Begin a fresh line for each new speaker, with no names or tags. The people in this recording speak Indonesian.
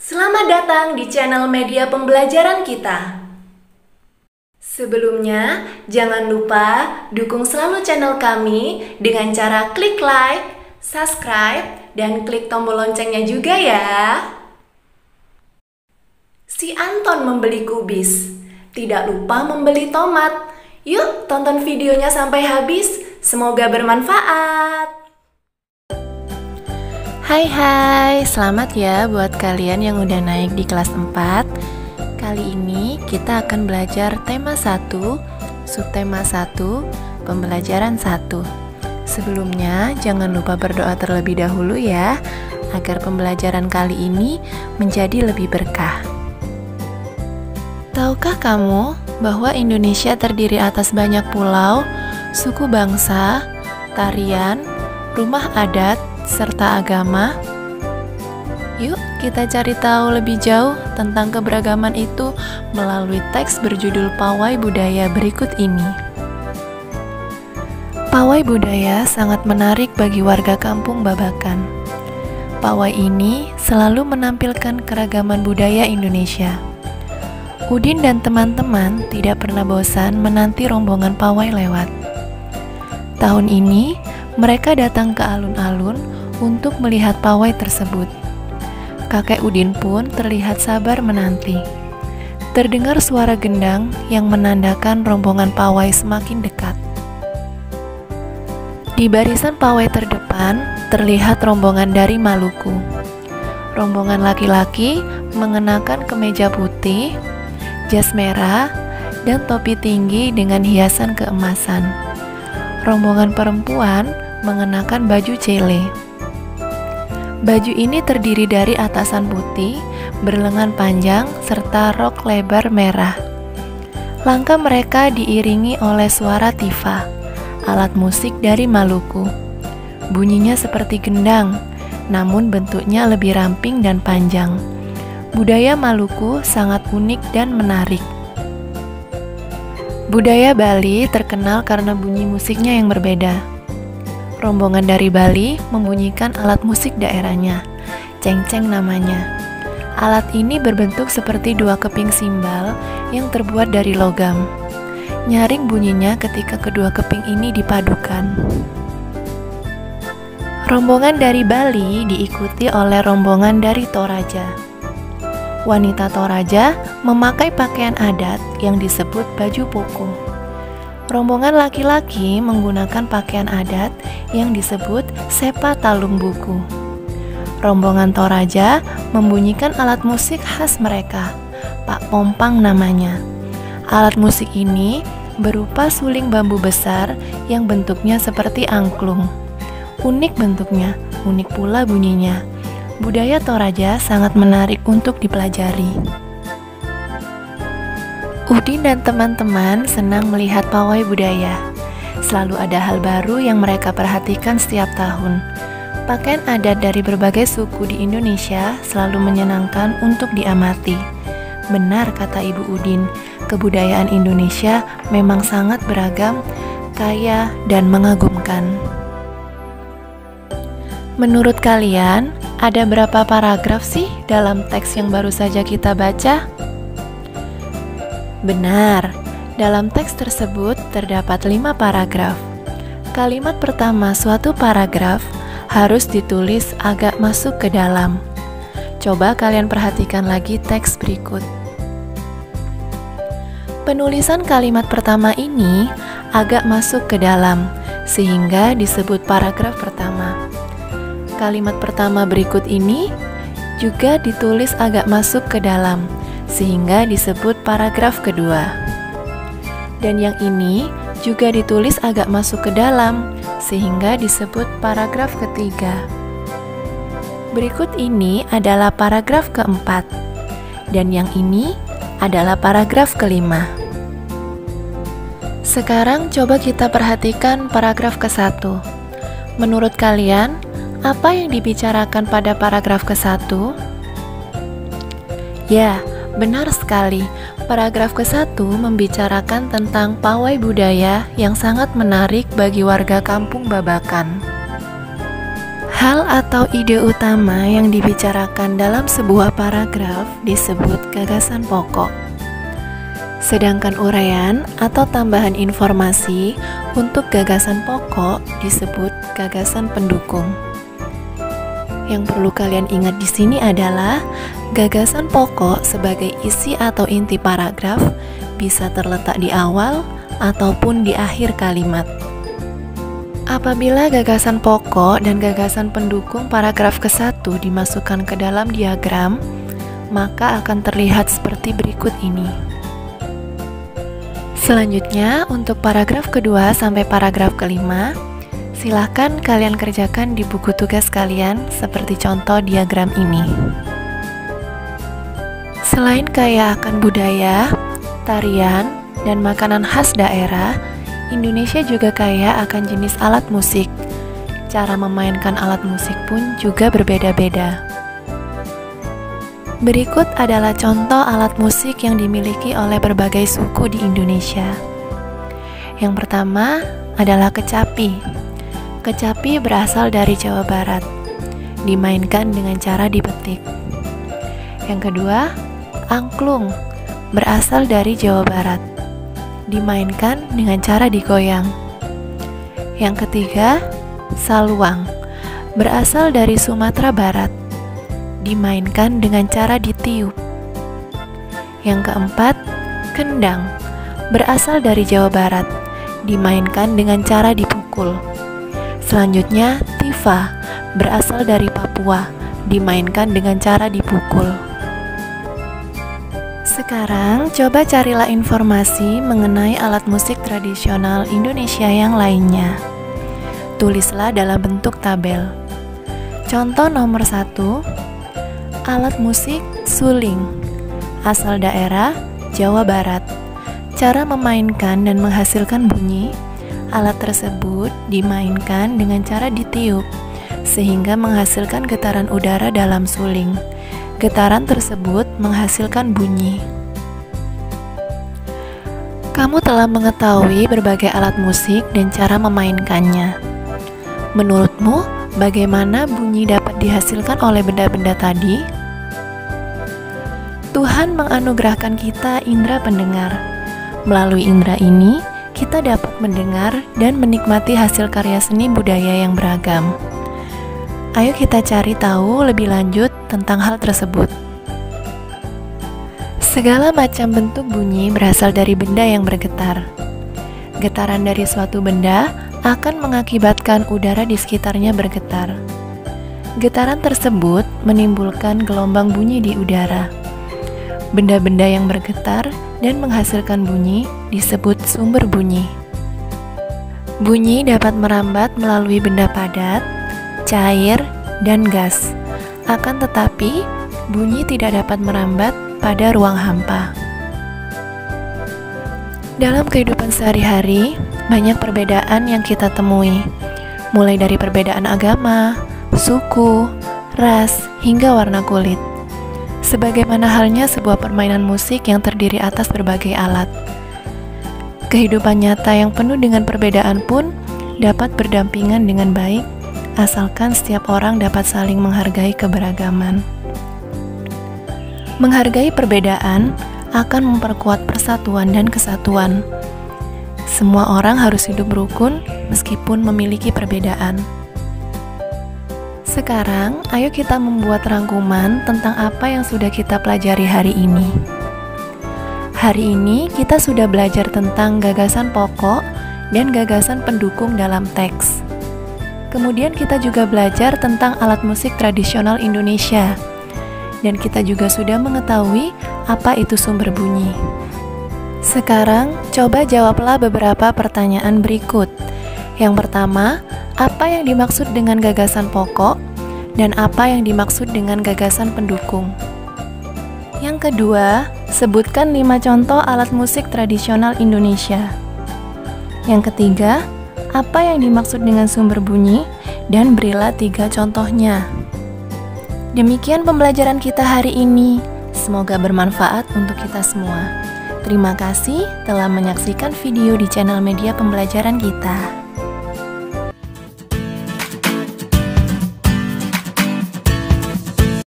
Selamat datang di channel media pembelajaran kita. Sebelumnya, jangan lupa dukung selalu channel kami dengan cara klik like, subscribe, dan klik tombol loncengnya juga ya. Si Anton membeli kubis, tidak lupa membeli tomat. Yuk tonton videonya sampai habis, semoga bermanfaat. Hai, selamat ya buat kalian yang udah naik di kelas 4. Kali ini kita akan belajar tema 1, subtema 1, pembelajaran 1. Sebelumnya, jangan lupa berdoa terlebih dahulu ya, agar pembelajaran kali ini menjadi lebih berkah. Tahukah kamu bahwa Indonesia terdiri atas banyak pulau, suku bangsa, tarian, rumah adat, serta agama? Yuk kita cari tahu lebih jauh tentang keberagaman itu melalui teks berjudul Pawai Budaya berikut ini. Pawai budaya sangat menarik bagi warga kampung Babakan. Pawai ini selalu menampilkan keragaman budaya Indonesia. Udin dan teman-teman tidak pernah bosan menanti rombongan pawai lewat. Tahun ini mereka datang ke alun-alun untuk melihat pawai tersebut. Kakek Udin pun terlihat sabar menanti. Terdengar suara gendang yang menandakan rombongan pawai semakin dekat. Di barisan pawai terdepan terlihat rombongan dari Maluku. Rombongan laki-laki mengenakan kemeja putih, jas merah, dan topi tinggi dengan hiasan keemasan. Rombongan perempuan mengenakan baju cele. Baju ini terdiri dari atasan putih, berlengan panjang, serta rok lebar merah. Langkah mereka diiringi oleh suara tifa, alat musik dari Maluku. Bunyinya seperti gendang, namun bentuknya lebih ramping dan panjang. Budaya Maluku sangat unik dan menarik. Budaya Bali terkenal karena bunyi musiknya yang berbeda. Rombongan dari Bali membunyikan alat musik daerahnya, cengceng namanya. Alat ini berbentuk seperti dua keping simbal yang terbuat dari logam. Nyaring bunyinya ketika kedua keping ini dipadukan. Rombongan dari Bali diikuti oleh rombongan dari Toraja. Wanita Toraja memakai pakaian adat yang disebut baju poko. Rombongan laki-laki menggunakan pakaian adat yang disebut sepa talung buku. Rombongan Toraja membunyikan alat musik khas mereka, Pak Pompang namanya. Alat musik ini berupa suling bambu besar yang bentuknya seperti angklung. Unik bentuknya, unik pula bunyinya. Budaya Toraja sangat menarik untuk dipelajari. Udin dan teman-teman senang melihat pawai budaya. Selalu ada hal baru yang mereka perhatikan setiap tahun. Pakaian adat dari berbagai suku di Indonesia selalu menyenangkan untuk diamati. Benar kata Ibu Udin, kebudayaan Indonesia memang sangat beragam, kaya, dan mengagumkan. Menurut kalian, ada berapa paragraf sih dalam teks yang baru saja kita baca? Benar, dalam teks tersebut terdapat 5 paragraf. Kalimat pertama suatu paragraf harus ditulis agak masuk ke dalam. Coba kalian perhatikan lagi teks berikut. Penulisan kalimat pertama ini agak masuk ke dalam, sehingga disebut paragraf pertama. Kalimat pertama berikut ini juga ditulis agak masuk ke dalam, sehingga disebut paragraf kedua. Dan yang ini juga ditulis agak masuk ke dalam, sehingga disebut paragraf ketiga. Berikut ini adalah paragraf keempat, dan yang ini adalah paragraf kelima. Sekarang coba kita perhatikan paragraf ke-1. Menurut kalian, apa yang dibicarakan pada paragraf ke-1? Ya, benar sekali, paragraf ke-1 membicarakan tentang pawai budaya yang sangat menarik bagi warga kampung Babakan. Hal atau ide utama yang dibicarakan dalam sebuah paragraf disebut gagasan pokok. Sedangkan uraian atau tambahan informasi untuk gagasan pokok disebut gagasan pendukung. Yang perlu kalian ingat di sini adalah gagasan pokok sebagai isi atau inti paragraf bisa terletak di awal ataupun di akhir kalimat. Apabila gagasan pokok dan gagasan pendukung paragraf ke-1 dimasukkan ke dalam diagram, maka akan terlihat seperti berikut ini. Selanjutnya, untuk paragraf kedua sampai paragraf kelima, silahkan kalian kerjakan di buku tugas kalian seperti contoh diagram ini. Selain kaya akan budaya, tarian, dan makanan khas daerah, Indonesia juga kaya akan jenis alat musik. Cara memainkan alat musik pun juga berbeda-beda. Berikut adalah contoh alat musik yang dimiliki oleh berbagai suku di Indonesia. Yang pertama adalah kecapi. Kecapi berasal dari Jawa Barat, dimainkan dengan cara dipetik. Yang kedua, angklung, berasal dari Jawa Barat, dimainkan dengan cara digoyang. Yang ketiga, saluang, berasal dari Sumatera Barat, dimainkan dengan cara ditiup. Yang keempat, kendang, berasal dari Jawa Barat, dimainkan dengan cara dipukul. Selanjutnya, tifa, berasal dari Papua, dimainkan dengan cara dipukul. Sekarang, coba carilah informasi mengenai alat musik tradisional Indonesia yang lainnya. Tulislah dalam bentuk tabel. Contoh nomor 1, alat musik suling, asal daerah Jawa Barat. Cara memainkan dan menghasilkan bunyi, alat tersebut dimainkan dengan cara ditiup, sehingga menghasilkan getaran udara dalam suling. Getaran tersebut menghasilkan bunyi. Kamu telah mengetahui berbagai alat musik dan cara memainkannya. Menurutmu, bagaimana bunyi dapat dihasilkan oleh benda-benda tadi? Tuhan menganugerahkan kita indera pendengar. Melalui indera ini, kita dapat mendengar dan menikmati hasil karya seni budaya yang beragam. Ayo kita cari tahu lebih lanjut tentang hal tersebut. Segala macam bentuk bunyi berasal dari benda yang bergetar. Getaran dari suatu benda akan mengakibatkan udara di sekitarnya bergetar. Getaran tersebut menimbulkan gelombang bunyi di udara. Benda-benda yang bergetar dan menghasilkan bunyi disebut sumber bunyi. Bunyi dapat merambat melalui benda padat, cair, dan gas. Akan tetapi, bunyi tidak dapat merambat pada ruang hampa. Dalam kehidupan sehari-hari, banyak perbedaan yang kita temui, mulai dari perbedaan agama, suku, ras, hingga warna kulit. Sebagaimana halnya sebuah permainan musik yang terdiri atas berbagai alat. Kehidupan nyata yang penuh dengan perbedaan pun dapat berdampingan dengan baik, asalkan setiap orang dapat saling menghargai keberagaman. Menghargai perbedaan akan memperkuat persatuan dan kesatuan. Semua orang harus hidup rukun meskipun memiliki perbedaan. Sekarang, ayo kita membuat rangkuman tentang apa yang sudah kita pelajari hari ini. Hari ini kita sudah belajar tentang gagasan pokok dan gagasan pendukung dalam teks. Kemudian kita juga belajar tentang alat musik tradisional Indonesia. Dan kita juga sudah mengetahui apa itu sumber bunyi. Sekarang, coba jawablah beberapa pertanyaan berikut. Yang pertama, apa yang dimaksud dengan gagasan pokok? Dan apa yang dimaksud dengan gagasan pendukung? Yang kedua, sebutkan 5 contoh alat musik tradisional Indonesia. Yang ketiga, apa yang dimaksud dengan sumber bunyi? Dan berilah 3 contohnya. Demikian pembelajaran kita hari ini. Semoga bermanfaat untuk kita semua. Terima kasih telah menyaksikan video di channel media pembelajaran kita.